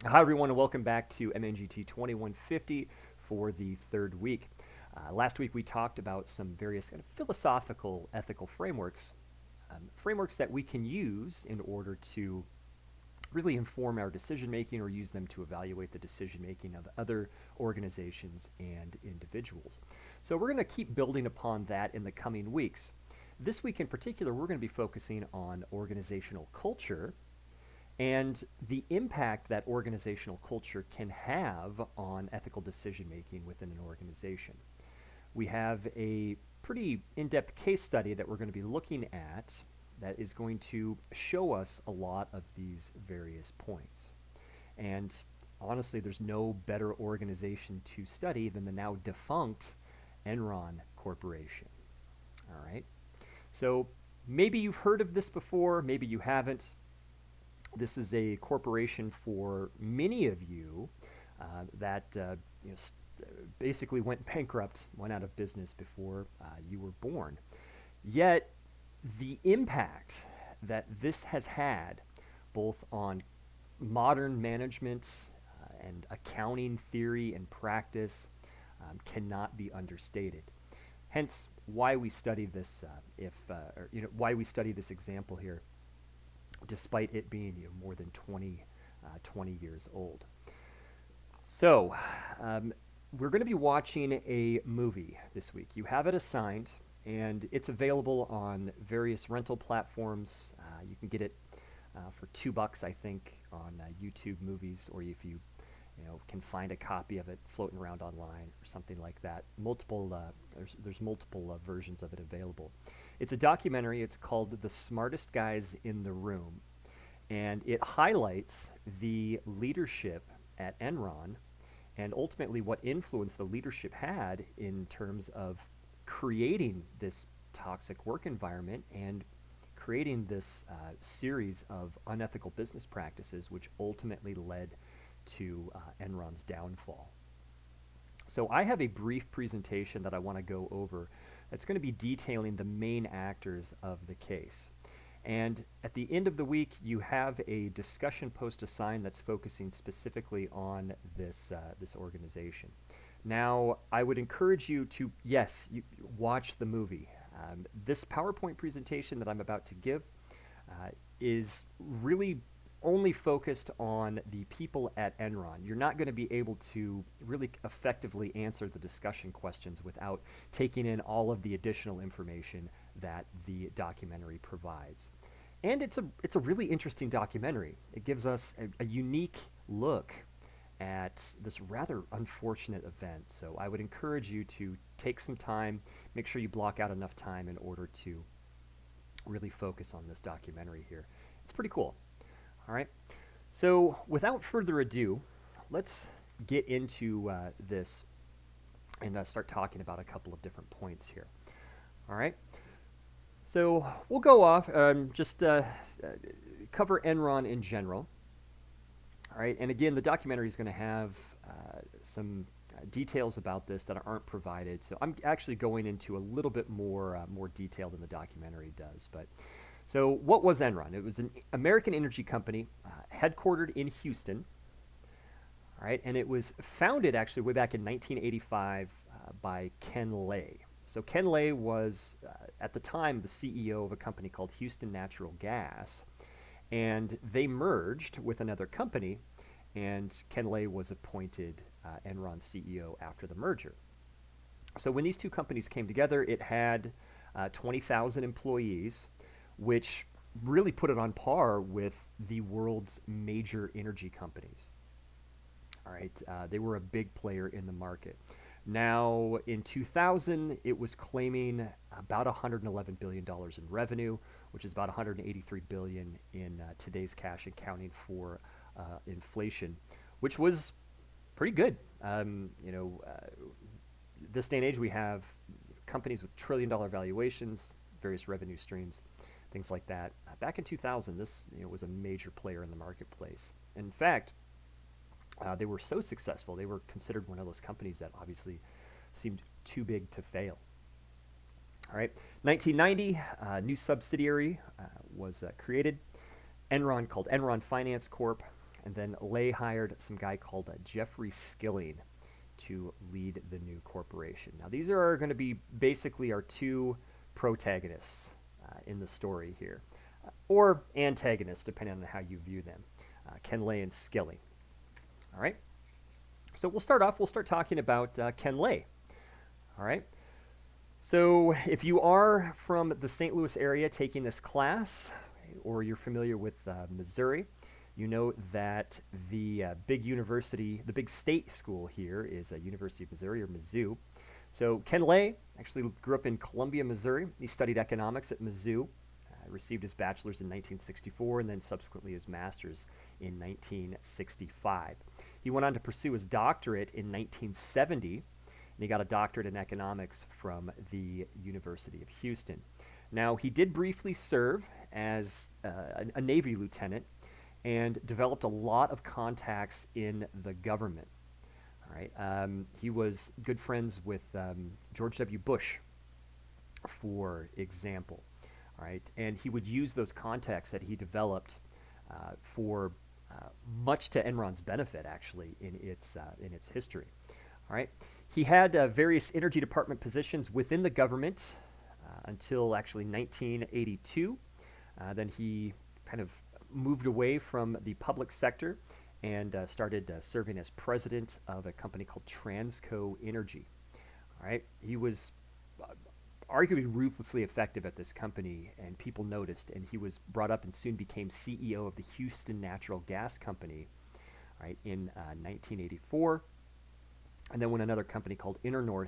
Hi, everyone, and welcome back to MNGT 2150 for the third week. Last week, we talked about some various kind of philosophical, ethical frameworks that we can use in order to really inform our decision making or use them to evaluate the decision making of other organizations and individuals. So, we're going to keep building upon that in the coming weeks. This week in particular, we're going to be focusing on organizational culture and the impact that organizational culture can have on ethical decision making within an organization. We have a pretty in depth case study that we're going to be looking at that is going to show us a lot of these various points. And honestly, there's no better organization to study than the now defunct Enron Corporation. All right. So maybe you've heard of this before, maybe you haven't. This is a corporation for many of you that you know, basically went bankrupt, went out of business before you were born. Yet, the impact that this has had, both on modern management and accounting theory and practice, cannot be understated. Hence, why we study this, why we study this example here, despite it being more than 20 years old. So, we're going to be watching a movie this week. You have it assigned, and it's available on various rental platforms. You can get it for $2, I think, on YouTube Movies, or if you can find a copy of it floating around online or something like that. There's multiple versions of it available. It's a documentary. It's called "The Smartest Guys in the Room," and it highlights the leadership at Enron and ultimately what influence the leadership had in terms of creating this toxic work environment and creating this series of unethical business practices, which ultimately led to Enron's downfall. So I have a brief presentation that I want to go over that's going to be detailing the main actors of the case. And at the end of the week, you have a discussion post assigned that's focusing specifically on this organization. Now, I would encourage you to, yes, watch the movie. This PowerPoint presentation that I'm about to give is really only focused on the people at Enron. You're not going to be able to really effectively answer the discussion questions without taking in all of the additional information that the documentary provides. And it's a really interesting documentary. It gives us a unique look at this rather unfortunate event. So I would encourage you to take some time, make sure you block out enough time in order to really focus on this documentary here. It's pretty cool. All right. So without further ado, let's get into this and start talking about a couple of different points here. All right. So we'll go off, just cover Enron in general. All right. And again, the documentary is going to have some details about this that aren't provided. So I'm actually going into a little bit more detail than the documentary does. But so, what was Enron? It was an American energy company headquartered in Houston. All right, and it was founded actually way back in 1985 by Ken Lay. So Ken Lay was at the time the CEO of a company called Houston Natural Gas, and they merged with another company, and Ken Lay was appointed Enron's CEO after the merger. So when these two companies came together, it had 20,000 employees, which really put it on par with the world's major energy companies. All right, they were a big player in the market. Now, in 2000, it was claiming about $111 billion in revenue, which is about $183 billion in today's cash, accounting for inflation, which was pretty good. This day and age, we have companies with trillion-dollar valuations, various revenue streams, things like that. Back in 2000, this was a major player in the marketplace. In fact, they were so successful, they were considered one of those companies that obviously seemed too big to fail. All right, 1990, a new subsidiary was created, Enron, called Enron Finance Corp. And then Lay hired some guy called Jeffrey Skilling to lead the new corporation. Now, these are going to be basically our two protagonists in the story here, or antagonists, depending on how you view them, Ken Lay and Skilling. All right? So we'll start talking about Ken Lay. All right? So if you are from the St. Louis area taking this class, or you're familiar with Missouri, you know that the big university, the big state school here is University of Missouri, or Mizzou. So Ken Lay actually grew up in Columbia, Missouri. He studied economics at Mizzou, received his bachelor's in 1964, and then subsequently his master's in 1965. He went on to pursue his doctorate in 1970, and he got a doctorate in economics from the University of Houston. Now, he did briefly serve as a Navy lieutenant and developed a lot of contacts in the government. All right, he was good friends with George W. Bush, for example. All right, and he would use those contacts that he developed for much to Enron's benefit, actually, in its history. All right, he had various energy department positions within the government until actually 1982. Then he kind of moved away from the public sector and started serving as president of a company called Transco Energy. All right, he was arguably ruthlessly effective at this company, and people noticed, and he was brought up and soon became CEO of the Houston Natural Gas Company, right, in 1984. And then when another company called Enron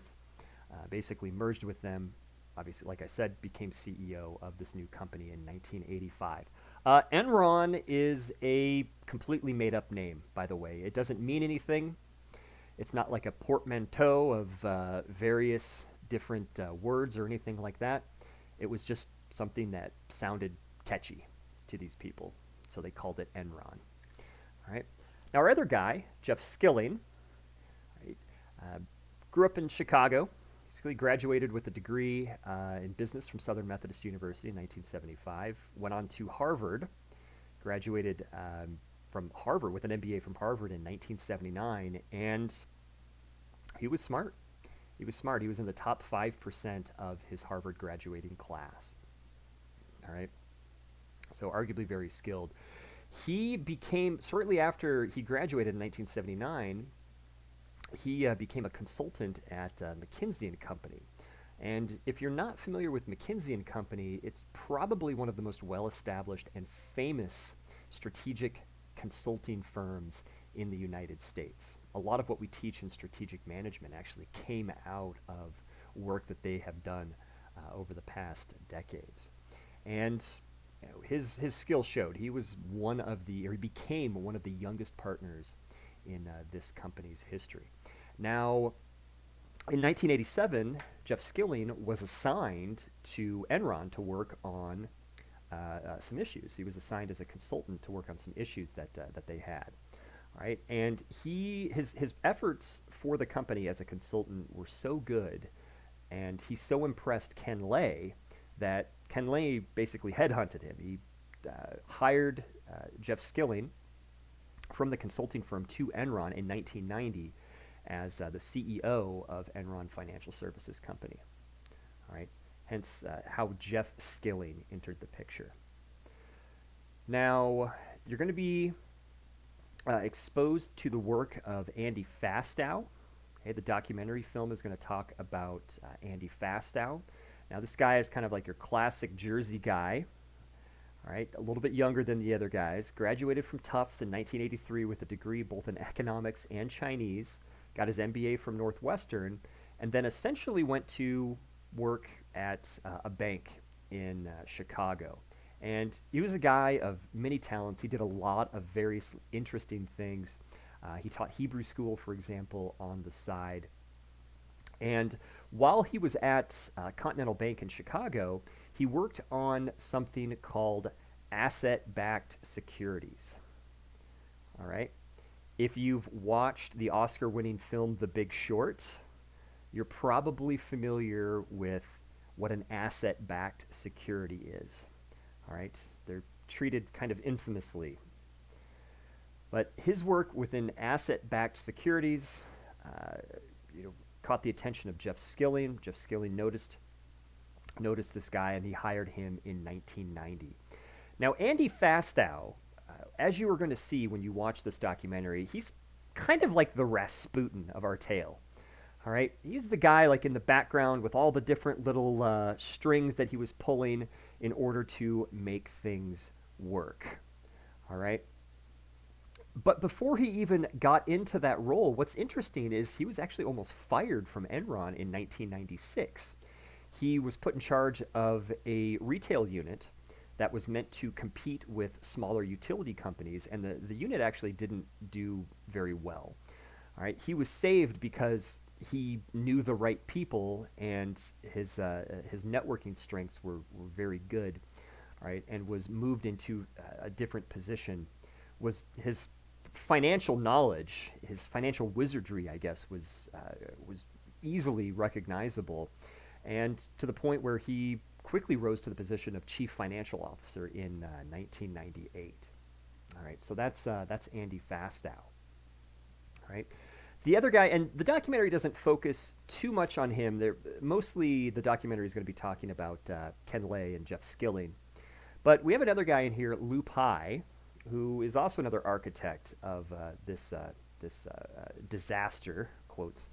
basically merged with them, obviously, like I said, became CEO of this new company in 1985. Enron is a completely made-up name, by the way. It doesn't mean anything. It's not like a portmanteau of various different words or anything like that. It was just something that sounded catchy to these people, so they called it Enron. All right. Now, our other guy, Jeff Skilling, right, grew up in Chicago. Basically graduated with a degree in business from Southern Methodist University in 1975. Went on to Harvard, graduated from Harvard with an MBA from Harvard in 1979, and he was smart. He was smart. He was in the top 5% of his Harvard graduating class. All right. So arguably very skilled. He became, shortly after he graduated in 1979, he became a consultant at McKinsey & Company. And if you're not familiar with McKinsey & Company, it's probably one of the most well-established and famous strategic consulting firms in the United States. A lot of what we teach in strategic management actually came out of work that they have done over the past decades. And you know, his skill showed. He became one of the youngest partners in this company's history. Now, in 1987, Jeff Skilling was assigned to Enron to work on some issues. He was assigned as a consultant to work on some issues that they had. All right, and his efforts for the company as a consultant were so good, and he so impressed Ken Lay that Ken Lay basically headhunted him. He hired Jeff Skilling from the consulting firm to Enron in 1990 as the CEO of Enron Financial Services Company. All right, hence how Jeff Skilling entered the picture. Now, you're going to be exposed to the work of Andy Fastow. Okay, the documentary film is going to talk about Andy Fastow. Now, this guy is kind of like your classic Jersey guy. All right, a little bit younger than the other guys. Graduated from Tufts in 1983 with a degree both in economics and Chinese. Got his MBA from Northwestern, and then essentially went to work at a bank in Chicago. And he was a guy of many talents. He did a lot of various interesting things. He taught Hebrew school, for example, on the side. And while he was at Continental Bank in Chicago, he worked on something called asset-backed securities. All right. If you've watched the Oscar-winning film The Big Short, you're probably familiar with what an asset-backed security is. All right, they're treated kind of infamously. But his work within asset-backed securities, uh, you know, caught the attention of Jeff Skilling. Jeff Skilling noticed this guy, and he hired him in 1990. Now, Andy Fastow, as you are going to see when you watch this documentary, he's kind of like the Rasputin of our tale. All right, he's the guy like in the background with all the different little strings that he was pulling in order to make things work. All right. But before he even got into that role, what's interesting is he was actually almost fired from Enron in 1996. He was put in charge of a retail unit that was meant to compete with smaller utility companies, and the unit actually didn't do very well. All right, he was saved because he knew the right people, and his networking strengths were very good. All right, and was moved into a different position. Was his financial knowledge, his financial wizardry, I guess, was easily recognizable, and to the point where he quickly rose to the position of chief financial officer in 1998. All right, so that's Andy Fastow. All right, the other guy, and the documentary doesn't focus too much on him. Mostly the documentary is going to be talking about Ken Lay and Jeff Skilling, but we have another guy in here, Lou Pai, who is also another architect of this disaster, quotes.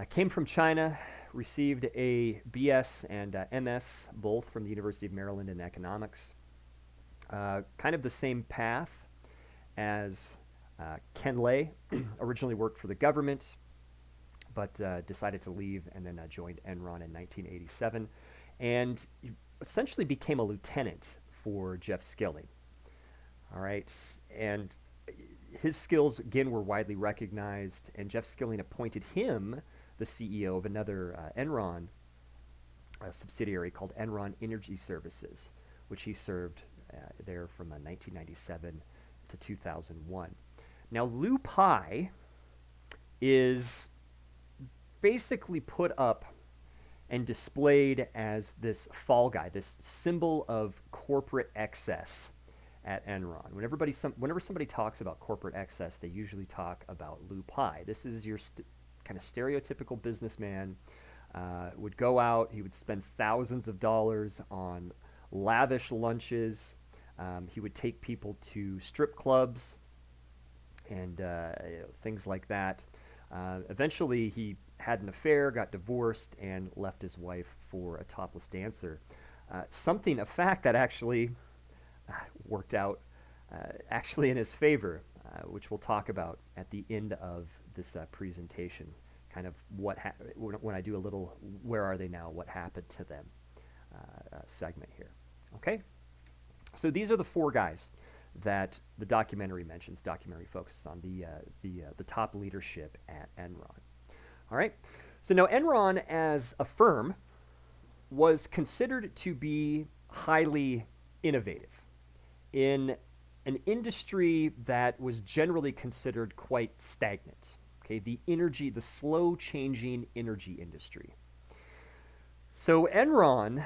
Came from China, received a BS and MS, both from the University of Maryland in economics. Kind of the same path as Ken Lay. Originally worked for the government, but decided to leave and then joined Enron in 1987, and essentially became a lieutenant for Jeff Skilling. All right, and his skills, again, were widely recognized, and Jeff Skilling appointed him the CEO of another Enron subsidiary called Enron Energy Services, which he served there from 1997 to 2001. Now, Lou Pai is basically put up and displayed as this fall guy, this symbol of corporate excess at Enron. Whenever somebody talks about corporate excess, they usually talk about Lou Pai. This is your kind of stereotypical businessman. Would go out, he would spend thousands of dollars on lavish lunches. He would take people to strip clubs and things like that. Eventually, he had an affair, got divorced, and left his wife for a topless dancer. A fact that actually worked out actually in his favor, which we'll talk about at the end of this presentation. Kind of when I do a little "Where are they now? What happened to them?" segment here. Okay, so these are the four guys that the documentary mentions. Documentary focuses on the top leadership at Enron. All right, so now Enron as a firm was considered to be highly innovative in an industry that was generally considered quite stagnant. Okay, the slow changing energy industry. So Enron,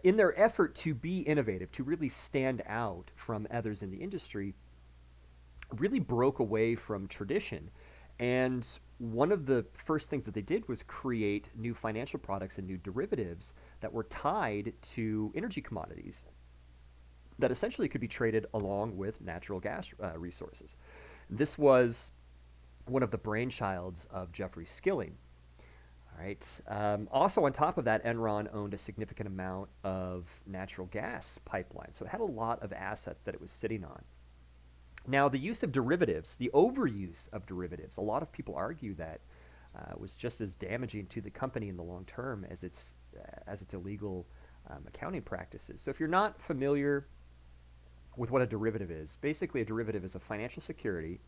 in their effort to be innovative, to really stand out from others in the industry, really broke away from tradition. And one of the first things that they did was create new financial products and new derivatives that were tied to energy commodities that essentially could be traded along with natural gas resources. This was one of the brainchilds of Jeffrey Skilling. All right. Also, on top of that, Enron owned a significant amount of natural gas pipelines, so it had a lot of assets that it was sitting on. Now, the use of derivatives, the overuse of derivatives, a lot of people argue that was just as damaging to the company in the long term as its illegal accounting practices. So if you're not familiar with what a derivative is, basically a derivative is a financial security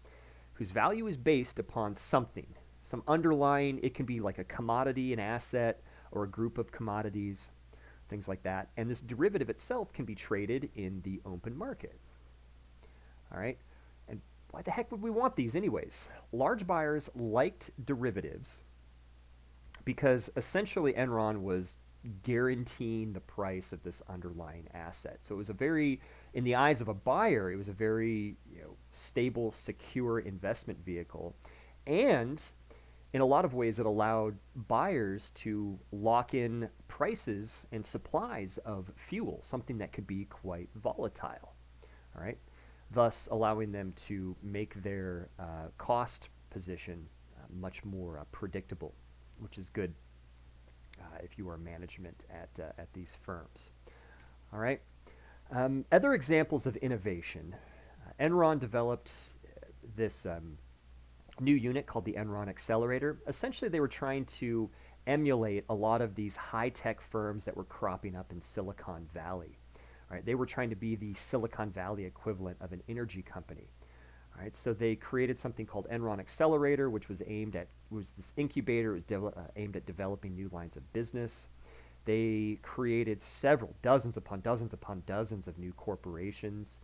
whose value is based upon something, some underlying, it can be like a commodity, an asset, or a group of commodities, things like that. And this derivative itself can be traded in the open market. All right? And why the heck would we want these anyways? Large buyers liked derivatives because essentially Enron was guaranteeing the price of this underlying asset. So it was a very in the eyes of a buyer, it was a very stable, secure investment vehicle, and in a lot of ways, it allowed buyers to lock in prices and supplies of fuel, something that could be quite volatile. All right, thus allowing them to make their cost position much more predictable, which is good if you are management at these firms. All right. Other examples of innovation. Enron developed this new unit called the Enron Accelerator. Essentially, they were trying to emulate a lot of these high-tech firms that were cropping up in Silicon Valley. All right, they were trying to be the Silicon Valley equivalent of an energy company. All right, so they created something called Enron Accelerator, which was this incubator. It was aimed at developing new lines of business. They created dozens upon dozens of new corporations.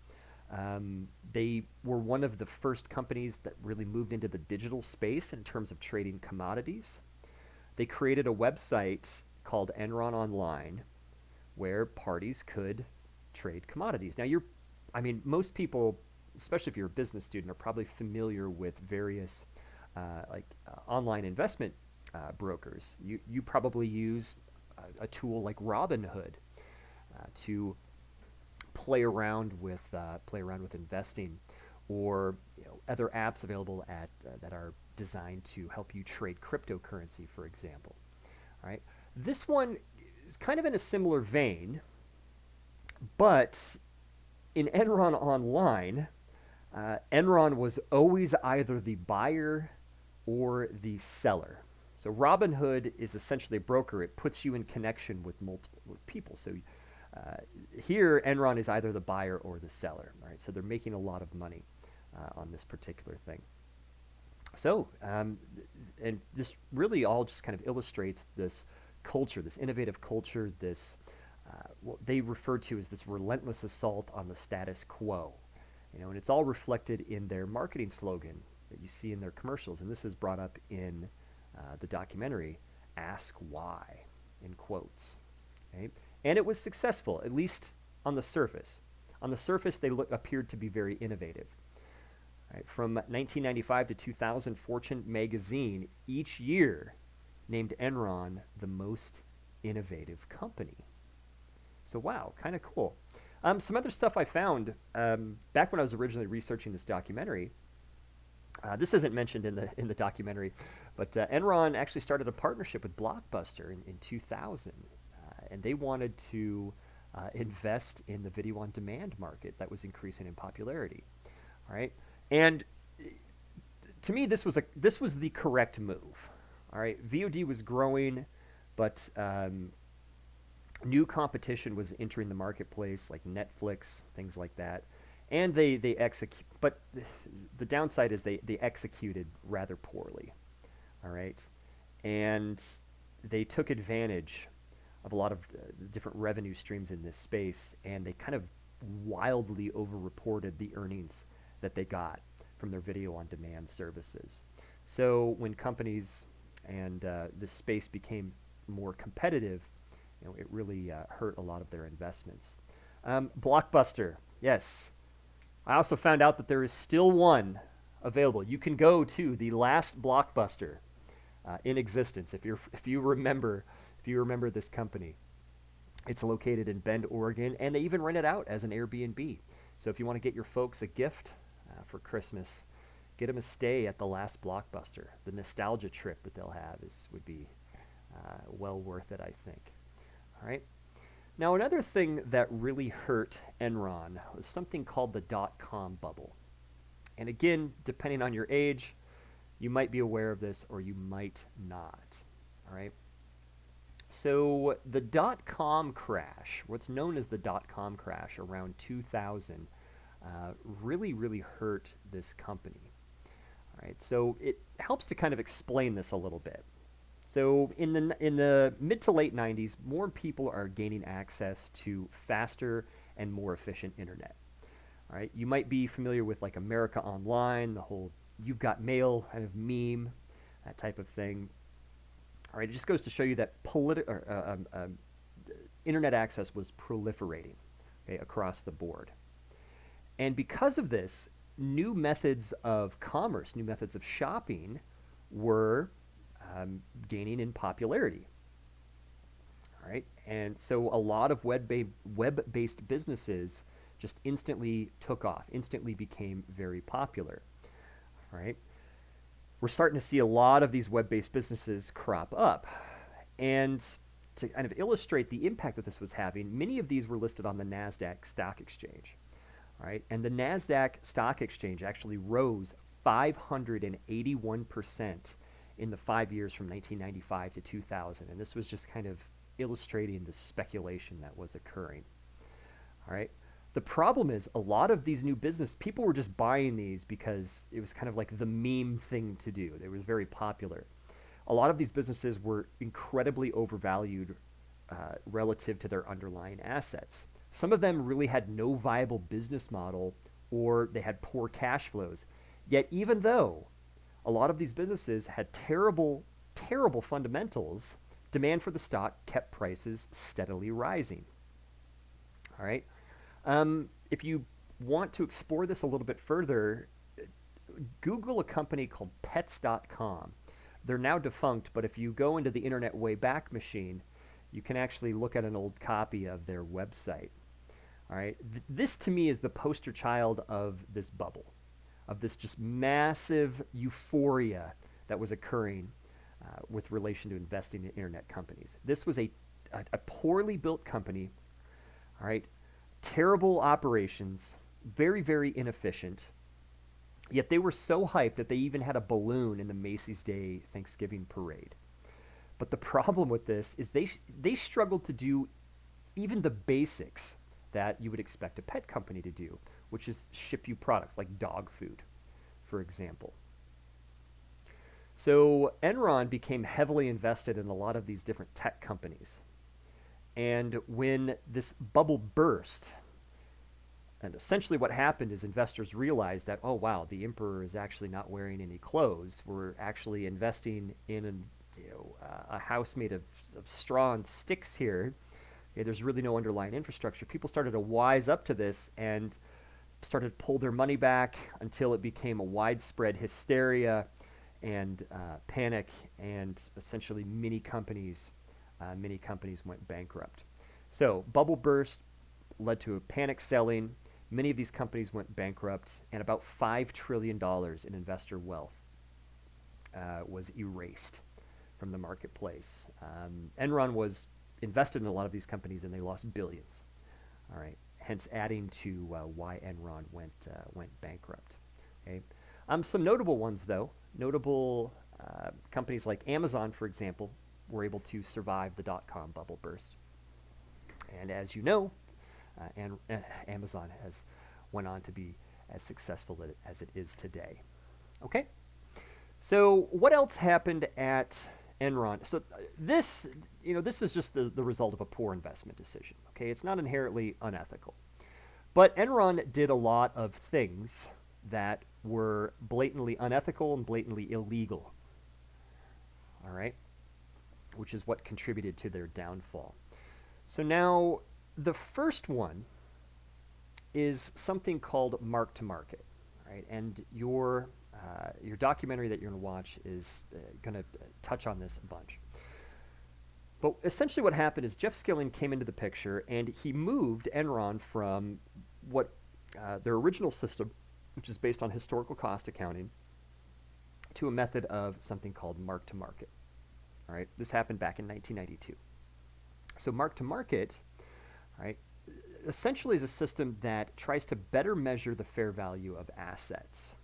They were one of the first companies that really moved into the digital space in terms of trading commodities. They created a website called Enron Online where parties could trade commodities. Now, most people, especially if you're a business student, are probably familiar with various online investment brokers. You probably use a tool like Robinhood to play around with investing, or other apps available that are designed to help you trade cryptocurrency, for example. All right, this one is kind of in a similar vein, but in Enron Online, Enron was always either the buyer or the seller. So Robinhood is essentially a broker. It puts you in connection with people. So here, Enron is either the buyer or the seller. All right, so they're making a lot of money on this particular thing. So, and this really all just kind of illustrates this culture, this innovative culture, this what they refer to as this relentless assault on the status quo. And it's all reflected in their marketing slogan that you see in their commercials. And this is brought up in the documentary, "Ask Why," in quotes. Okay? And it was successful, at least on the surface. On the surface, they appeared to be very innovative. Right? From 1995 to 2000, Fortune magazine each year named Enron the most innovative company. So wow, kind of cool. Some other stuff I found back when I was originally researching this documentary. This isn't mentioned in the documentary, but Enron actually started a partnership with Blockbuster in 2000, and they wanted to invest in the video on demand market that was increasing in popularity. All right, and to me, this was the correct move. All right, VOD was growing, but new competition was entering the marketplace, like Netflix, things like that. And they execute, but the downside is they executed rather poorly. All right, and they took advantage of a lot of different revenue streams in this space, and they kind of wildly overreported the earnings that they got from their video on demand services. So when companies and this space became more competitive, it really hurt a lot of their investments. Blockbuster, yes. I also found out that there is still one available. You can go to the last Blockbuster in existence if you remember this company. It's located in Bend, Oregon, and they even rent it out as an Airbnb. So if you want to get your folks a gift for Christmas, get them a stay at the last Blockbuster. The nostalgia trip that they'll have would be well worth it, I think. All right. Now, another thing that really hurt Enron was something called the dot-com bubble. And again, depending on your age, you might be aware of this or you might not. All right. So the dot-com crash, what's known as the dot-com crash around 2000, really hurt this company. All right. So it helps to kind of explain this a little bit. So in the mid to late 90s, more people are gaining access to faster and more efficient internet. All right, you might be familiar with like America Online, the whole "you've got mail" kind of meme, that type of thing. All right, it just goes to show you that internet access was proliferating, okay, across the board. And because of this, new methods of commerce, new methods of shopping were gaining in popularity. All right. And so a lot of web-based businesses just instantly took off, instantly became very popular. All right. We're starting to see a lot of these web-based businesses crop up. And to kind of illustrate the impact that this was having, many of these were listed on the NASDAQ stock exchange. All right. And the NASDAQ stock exchange actually rose 581% in the 5 years from 1995 to 2000. And this was just kind of illustrating the speculation that was occurring. All right. The problem is a lot of these new business people were just buying these because it was kind of like the meme thing to do. It was very popular. A lot of these businesses were incredibly overvalued relative to their underlying assets. Some of them really had no viable business model or they had poor cash flows. Yet even though a lot of these businesses had terrible, terrible fundamentals, demand for the stock kept prices steadily rising. All right. If you want to explore this a little bit further, Google a company called Pets.com. They're now defunct, but if you go into the Internet Wayback Machine, you can actually look at an old copy of their website. All right. This to me is the poster child of this bubble, of this just massive euphoria that was occurring with relation to investing in internet companies. This was a poorly built company, all right, terrible operations, very, very inefficient, yet they were so hyped that they even had a balloon in the Macy's Day Thanksgiving parade. But the problem with this is they struggled to do even the basics that you would expect a pet company to do, which is ship you products like dog food, for example. So Enron became heavily invested in a lot of these different tech companies. And when this bubble burst, and essentially what happened is investors realized that, oh, wow, the emperor is actually not wearing any clothes. We're actually investing in a house made of straw and sticks here. Okay, there's really no underlying infrastructure. People started to wise up to this and started to pull their money back until it became a widespread hysteria and panic, and essentially many companies went bankrupt. So bubble burst led to a panic selling. Many of these companies went bankrupt, and about $5 trillion in investor wealth was erased from the marketplace. Enron was invested in a lot of these companies, and they lost billions. All right, hence adding to why Enron went bankrupt. Okay, some notable ones though. Notable companies like Amazon, for example, were able to survive the dot-com bubble burst. And as you know, Amazon has went on to be as successful as it is today. Okay, so what else happened at Enron? So this is just the result of a poor investment decision. Okay, it's not inherently unethical, but Enron did a lot of things that were blatantly unethical and blatantly illegal. All right, which is what contributed to their downfall. So now the first one is something called mark-to-market, right? And your documentary that you're going to watch is going to touch on this a bunch. But essentially what happened is Jeff Skilling came into the picture, and he moved Enron from what their original system, which is based on historical cost accounting, to a method of something called mark-to-market. All right, this happened back in 1992. So mark-to-market, right, essentially is a system that tries to better measure the fair value of assets.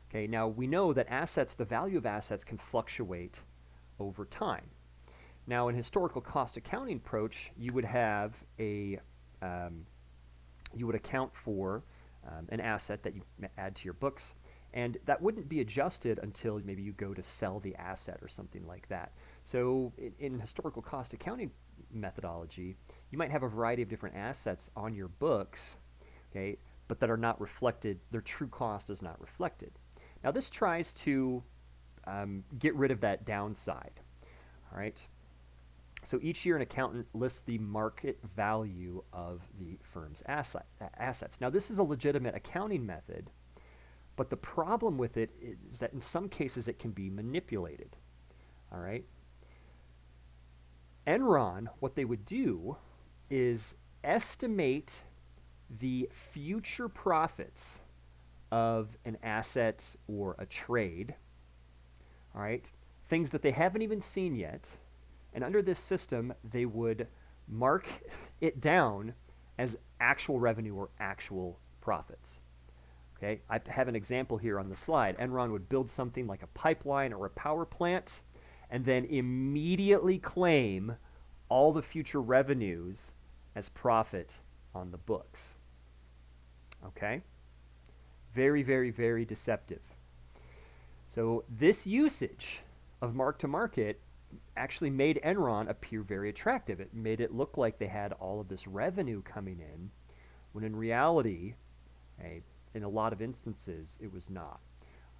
Okay, now we know that assets, the value of assets can fluctuate over time. Now in historical cost accounting approach, you would have you would account for an asset that you add to your books, and that wouldn't be adjusted until maybe you go to sell the asset or something like that. So in historical cost accounting methodology, you might have a variety of different assets on your books, okay, but that are not reflected, their true cost is not reflected. Now this tries to get rid of that downside, all right? So each year, an accountant lists the market value of the firm's assets. Now, this is a legitimate accounting method, but the problem with it is that in some cases it can be manipulated. All right? Enron, what they would do is estimate the future profits of an asset or a trade, all right? Things that they haven't even seen yet. And under this system, they would mark it down as actual revenue or actual profits. Okay, I have an example here on the slide. Enron would build something like a pipeline or a power plant and then immediately claim all the future revenues as profit on the books. Okay? Very, very, very deceptive. So this usage of mark-to-market actually made Enron appear very attractive. It made it look like they had all of this revenue coming in, when in reality, in a lot of instances, it was not.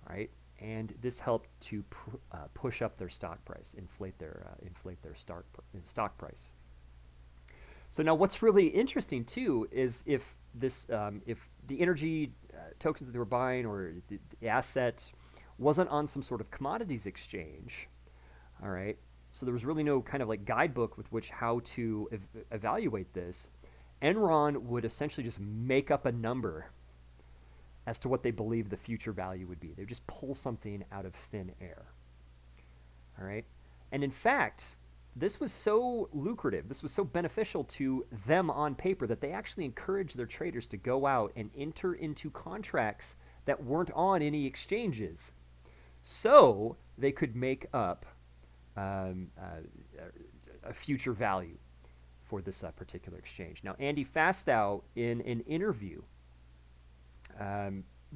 Right? And this helped to push up their stock price, inflate their stock price. So now, what's really interesting too is if the energy tokens that they were buying or the asset wasn't on some sort of commodities exchange, all right. So there was really no kind of like guidebook with which how to evaluate this. Enron would essentially just make up a number as to what they believe the future value would be. They would just pull something out of thin air. All right? And in fact, this was so lucrative, this was so beneficial to them on paper that they actually encouraged their traders to go out and enter into contracts that weren't on any exchanges so they could make up a future value for this particular exchange. Now, Andy Fastow, in an interview,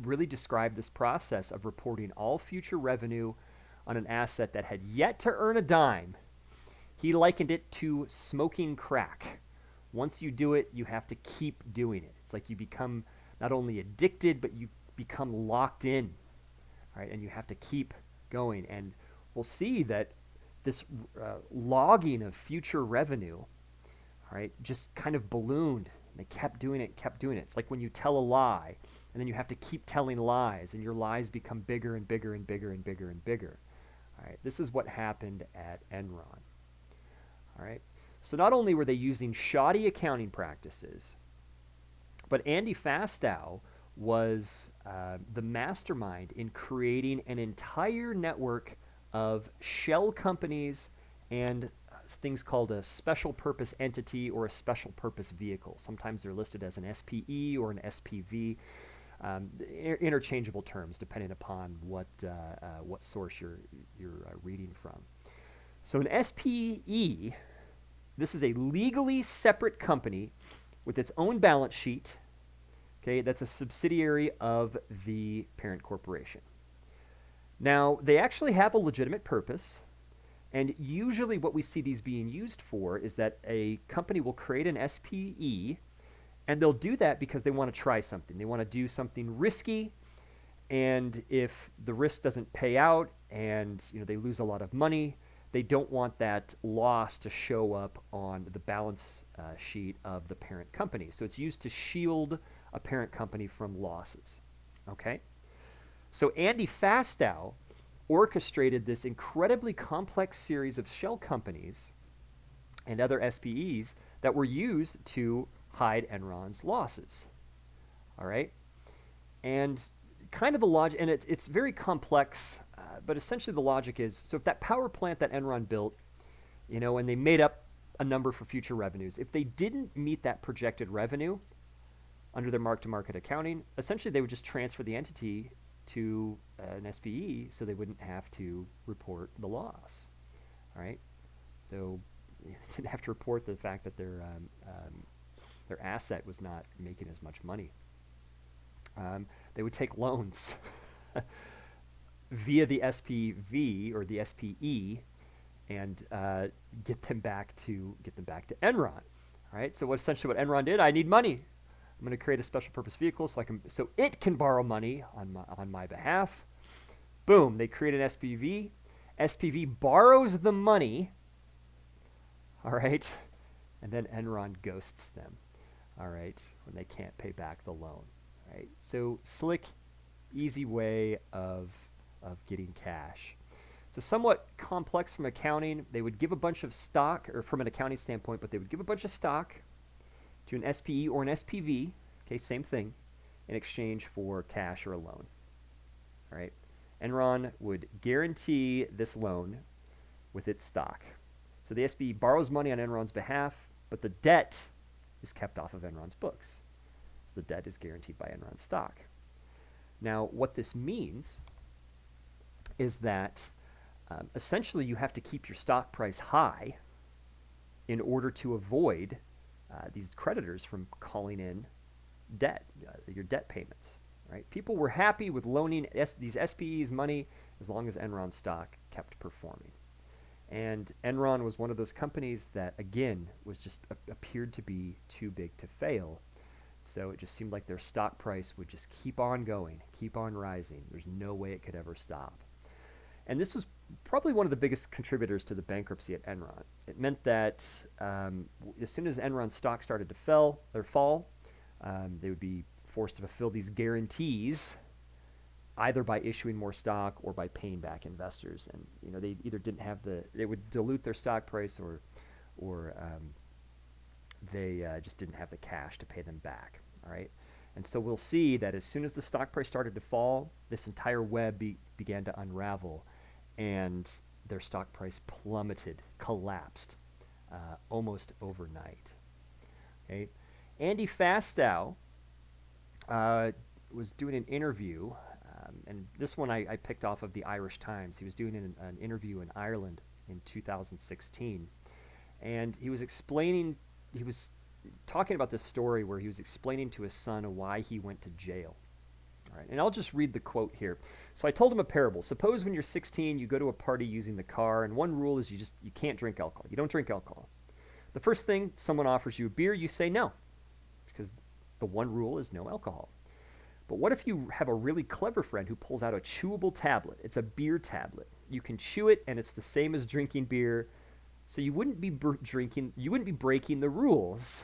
really described this process of reporting all future revenue on an asset that had yet to earn a dime. He likened it to smoking crack. Once you do it, you have to keep doing it. It's like you become not only addicted, but you become locked in, right? And you have to keep going. And we'll see that this logging of future revenue, right, just kind of ballooned. They kept doing it, kept doing it. It's like when you tell a lie, and then you have to keep telling lies, and your lies become bigger and bigger and bigger and bigger and bigger. All right, this is what happened at Enron. All right, so not only were they using shoddy accounting practices, but Andy Fastow was the mastermind in creating an entire network of shell companies and things called a special purpose entity or a special purpose vehicle. Sometimes they're listed as an SPE or an SPV, interchangeable terms depending upon what source you're reading from. So an SPE, this is a legally separate company with its own balance sheet. Okay, that's a subsidiary of the parent corporation. Now, they actually have a legitimate purpose. And usually what we see these being used for is that a company will create an SPE, and they'll do that because they want to try something. They want to do something risky, and if the risk doesn't pay out and they lose a lot of money, they don't want that loss to show up on the balance sheet of the parent company. So it's used to shield a parent company from losses. Okay? So Andy Fastow orchestrated this incredibly complex series of shell companies and other SPEs that were used to hide Enron's losses. All right? And kind of the logic, and it's very complex, but essentially the logic is, so if that power plant that Enron built, and they made up a number for future revenues, if they didn't meet that projected revenue under their mark-to-market accounting, essentially they would just transfer the entity to an SPE so they wouldn't have to report the loss. All right? So they didn't have to report the fact that their asset was not making as much money. They would take loans via the SPV or the SPE and get them back to Enron. All right? So essentially what Enron did, I need money. I'm going to create a special purpose vehicle so it can borrow money on my behalf. Boom, they create an SPV. SPV borrows the money, all right? And then Enron ghosts them, all right, when they can't pay back the loan, right? So slick, easy way of getting cash. It's somewhat complex from accounting. They would give a bunch of stock, or from an accounting standpoint, but they would give a bunch of stock to an SPE or an SPV, okay, same thing, in exchange for cash or a loan, all right? Enron would guarantee this loan with its stock. So the SPE borrows money on Enron's behalf, but the debt is kept off of Enron's books. So the debt is guaranteed by Enron's stock. Now, what this means is that essentially you have to keep your stock price high in order to avoid these creditors from calling in debt, your debt payments. Right? People were happy with loaning these SPEs money as long as Enron stock kept performing. And Enron was one of those companies that, again, was just appeared to be too big to fail. So it just seemed like their stock price would just keep on going, keep on rising. There's no way it could ever stop. And this was probably one of the biggest contributors to the bankruptcy at Enron. It meant that as soon as Enron's stock started to fall, they would be forced to fulfill these guarantees either by issuing more stock or by paying back investors. And they either didn't have they would dilute their stock price or they just didn't have the cash to pay them back. All right. And so we'll see that as soon as the stock price started to fall, this entire web began to unravel, and their stock price plummeted, collapsed almost overnight. Okay. Andy Fastow was doing an interview, and this one I picked off of the Irish Times. He was doing an interview in Ireland in 2016, and he was talking about this story where he was explaining to his son why he went to jail. All right, and I'll just read the quote here. So I told him a parable. Suppose when you're 16, you go to a party using the car, and one rule is you can't drink alcohol. You don't drink alcohol. The first thing someone offers you a beer, you say no, because the one rule is no alcohol. But what if you have a really clever friend who pulls out a chewable tablet? It's a beer tablet. You can chew it, and it's the same as drinking beer. So you wouldn't be breaking the rules.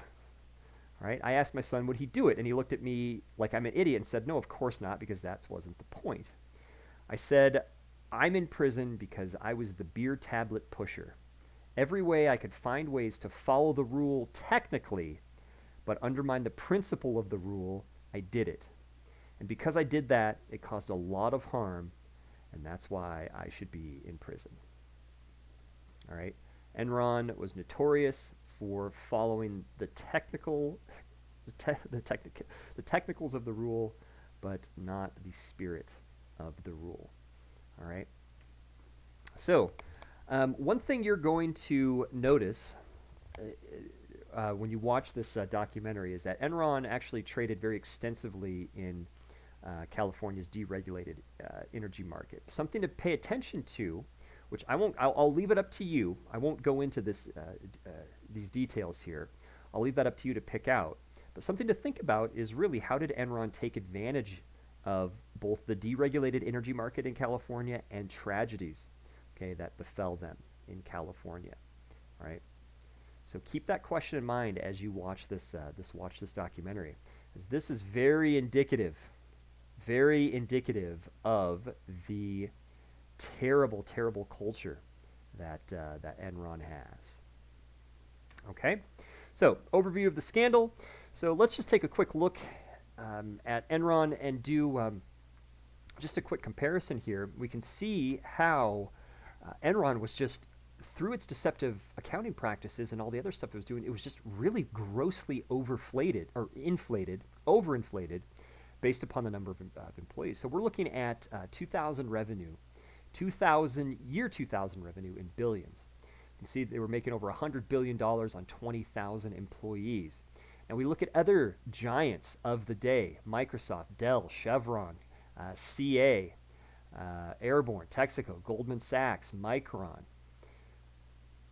All right? I asked my son, would he do it? And he looked at me like I'm an idiot and said, no, of course not, because that wasn't the point. I said, I'm in prison because I was the beer tablet pusher. Every way I could find ways to follow the rule technically, but undermine the principle of the rule, I did it. And because I did that, it caused a lot of harm, and that's why I should be in prison. All right? Enron was notorious for following the technicals of the rule, but not the spirit of the rule. All right? So, one thing you're going to notice when you watch this documentary is that Enron actually traded very extensively in California's deregulated energy market. Something to pay attention to, which I'll leave it up to you. I won't go into these details here. I'll leave that up to you to pick out. But something to think about is really how did Enron take advantage of both the deregulated energy market in California and tragedies, okay, that befell them in California, all right? So keep that question in mind as you watch this documentary, as this is very indicative of the terrible, terrible culture that Enron has. Okay, so overview of the scandal. So let's just take a quick look at Enron and do just a quick comparison here. We can see how Enron was just, through its deceptive accounting practices and all the other stuff it was doing, it was just really grossly overinflated based upon the number of employees. So we're looking at 2000 revenue in billions. You can see they were making over $100 billion on 20,000 employees. And we look at other giants of the day: Microsoft, Dell, Chevron, CA, Airborne, Texaco, Goldman Sachs, Micron.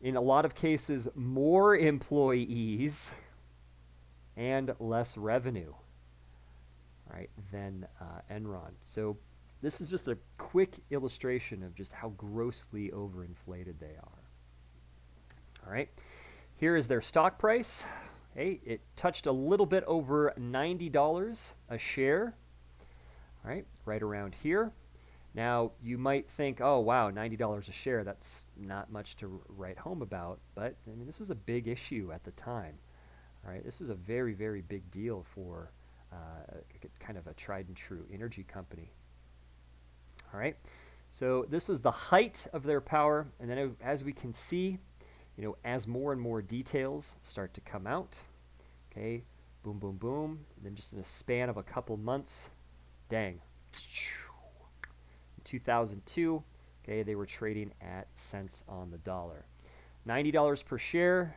In a lot of cases, more employees and less revenue, right, than Enron. So this is just a quick illustration of just how grossly overinflated they are. All right. Here is their stock price. Okay, it touched a little bit over $90 a share. All right around here. Now, you might think, oh, wow, $90 a share, that's not much to write home about. But, I mean, this was a big issue at the time. All right, this was a very, very big deal for kind of a tried and true energy company. All right, so this was the height of their power. And then as we can see, as more and more details start to come out, okay, boom, boom, boom, and then just in a span of a couple months, dang, 2002, okay, they were trading at cents on the dollar. $90 per share,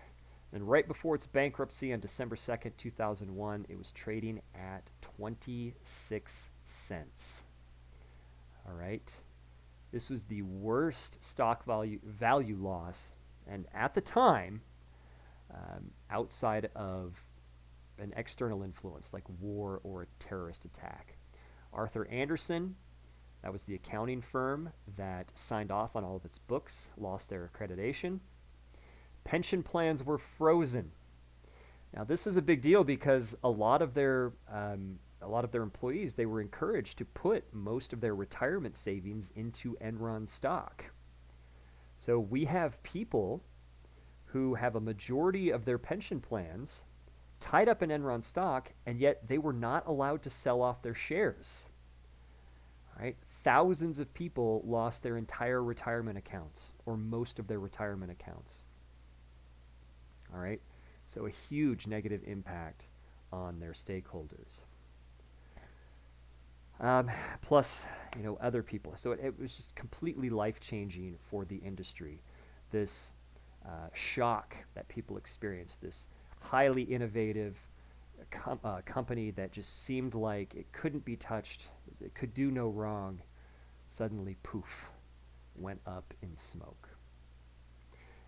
and right before its bankruptcy on December 2nd, 2001, it was trading at 26 cents. All right. This was the worst stock value loss, and at the time, outside of an external influence like war or a terrorist attack. Arthur Andersen, that was the accounting firm that signed off on all of its books, lost their accreditation. Pension plans were frozen. Now, this is a big deal because a lot of their employees, they were encouraged to put most of their retirement savings into Enron stock. So we have people who have a majority of their pension plans tied up in Enron stock, and yet they were not allowed to sell off their shares. All right? Thousands of people lost their entire retirement accounts, or most of their retirement accounts. All right? So a huge negative impact on their stakeholders. Plus, other people. So it was just completely life-changing for the industry. This shock that people experienced, this highly innovative company that just seemed like it couldn't be touched, it could do no wrong, suddenly, poof, went up in smoke.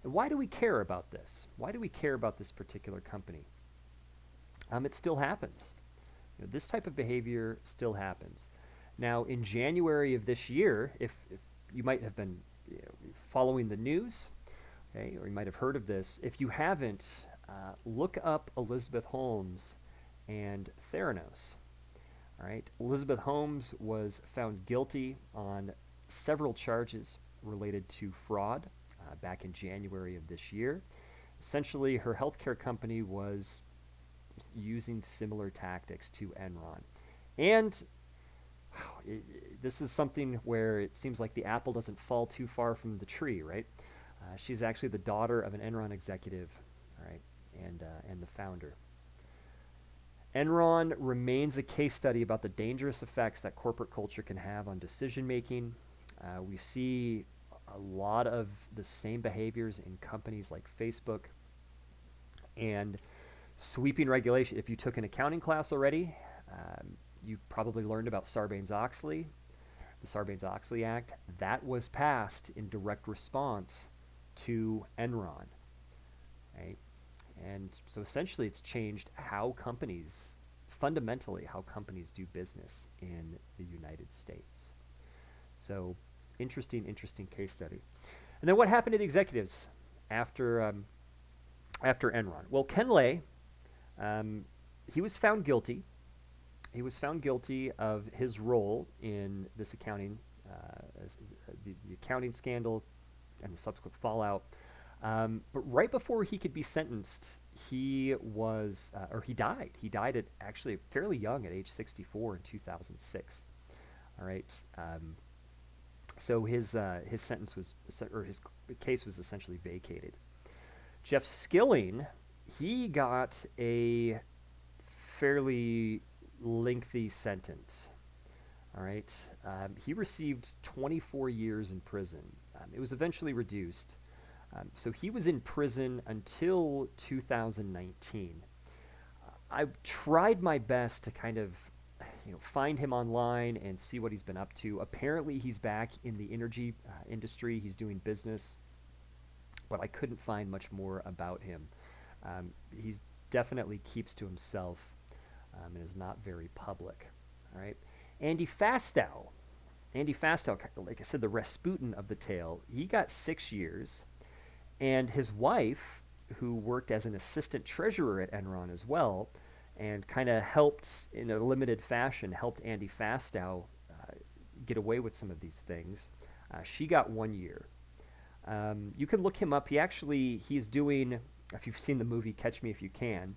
And why do we care about this? Why do we care about this particular company? It still happens. This type of behavior still happens. Now, in January of this year, if you might have been following the news, okay, or you might have heard of this, if you haven't, look up Elizabeth Holmes and Theranos. All right, Elizabeth Holmes was found guilty on several charges related to fraud back in January of this year. Essentially, her healthcare company was using similar tactics to Enron. And this is something where it seems like the apple doesn't fall too far from the tree, right? She's actually the daughter of an Enron executive, all right, and the founder. Enron remains a case study about the dangerous effects that corporate culture can have on decision making. We see a lot of the same behaviors in companies like Facebook, and sweeping regulation. If you took an accounting class already, you've probably learned about Sarbanes-Oxley, the Sarbanes-Oxley Act. That was passed in direct response to Enron. Right? And so essentially it's changed fundamentally how companies do business in the United States. So interesting case study. And then what happened to the executives after Enron? Well, Ken Lay, he was found guilty. He was found guilty of his role in this accounting, the accounting scandal and the subsequent fallout. But right before he could be sentenced, he died. He died at actually fairly young, at age 64 in 2006. All right. So his sentence was, or his case was essentially vacated. Jeff Skilling, he got a fairly lengthy sentence. All right. He received 24 years in prison. It was eventually reduced. So he was in prison until 2019. I tried my best to kind of find him online and see what he's been up to. Apparently he's back in the energy industry. He's doing business, but I couldn't find much more about him. He definitely keeps to himself and is not very public. All right. Andy Fastow, like I said, the Rasputin of the tale, he got 6 years, and his wife, who worked as an assistant treasurer at Enron as well, and kind of helped in a limited fashion, helped Andy Fastow get away with some of these things. She got 1 year. You can look him up. He's doing, if you've seen the movie Catch Me If You Can,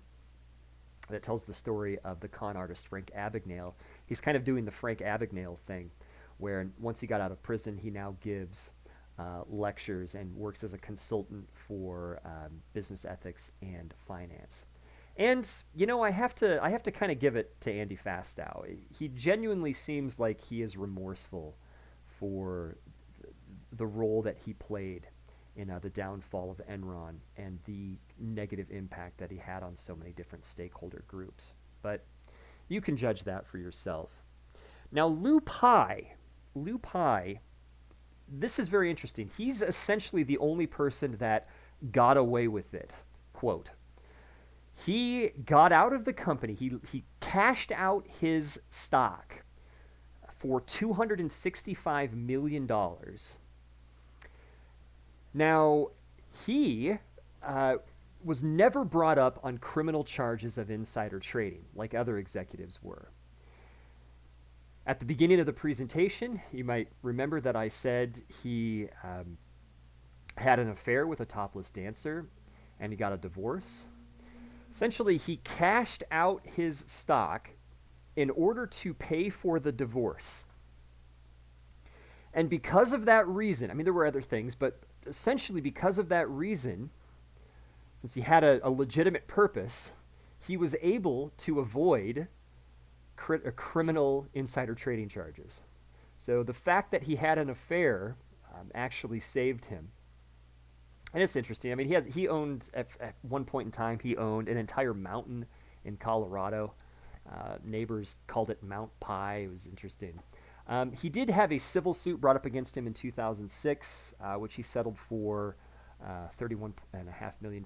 that tells the story of the con artist Frank Abagnale. He's kind of doing the Frank Abagnale thing, where once he got out of prison, he now gives lectures and works as a consultant for business ethics and finance. And I have to kind of give it to Andy Fastow. He genuinely seems like he is remorseful for the role that he played in the downfall of Enron and the negative impact that he had on so many different stakeholder groups. But you can judge that for yourself. Now, Lou Pye, this is very interesting. He's essentially the only person that got away with it. Quote, he got out of the company. He cashed out his stock for $265 million. Now, he was never brought up on criminal charges of insider trading like other executives were. At the beginning of the presentation, you might remember that I said he had an affair with a topless dancer and he got a divorce. Essentially, he cashed out his stock in order to pay for the divorce. And because of that reason, I mean, there were other things, but essentially because of that reason, since he had a legitimate purpose, he was able to avoid criminal insider trading charges. So the fact that he had an affair actually saved him. And it's interesting. I mean, he owned, at one point in time, he owned an entire mountain in Colorado. Neighbors called it Mount Pie. It was interesting. He did have a civil suit brought up against him in 2006, which he settled for $31.5 million.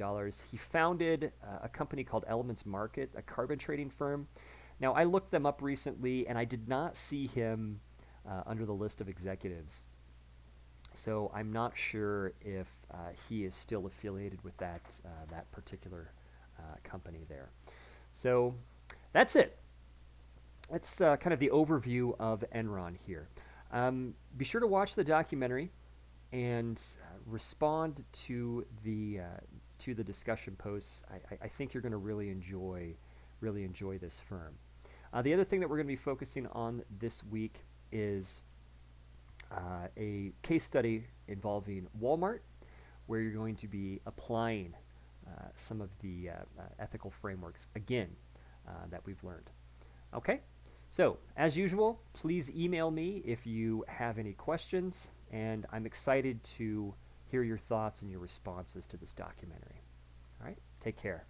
He founded a company called Elements Market, a carbon trading firm. Now, I looked them up recently, and I did not see him under the list of executives. So I'm not sure if he is still affiliated with that particular company there. So that's it. That's kind of the overview of Enron here. Be sure to watch the documentary and respond to the discussion posts. I think you're going to really enjoy this firm. The other thing that we're going to be focusing on this week is a case study involving Walmart, where you're going to be applying some of the ethical frameworks again that we've learned. Okay, so as usual, please email me if you have any questions, and I'm excited to hear your thoughts and your responses to this documentary. All right, take care.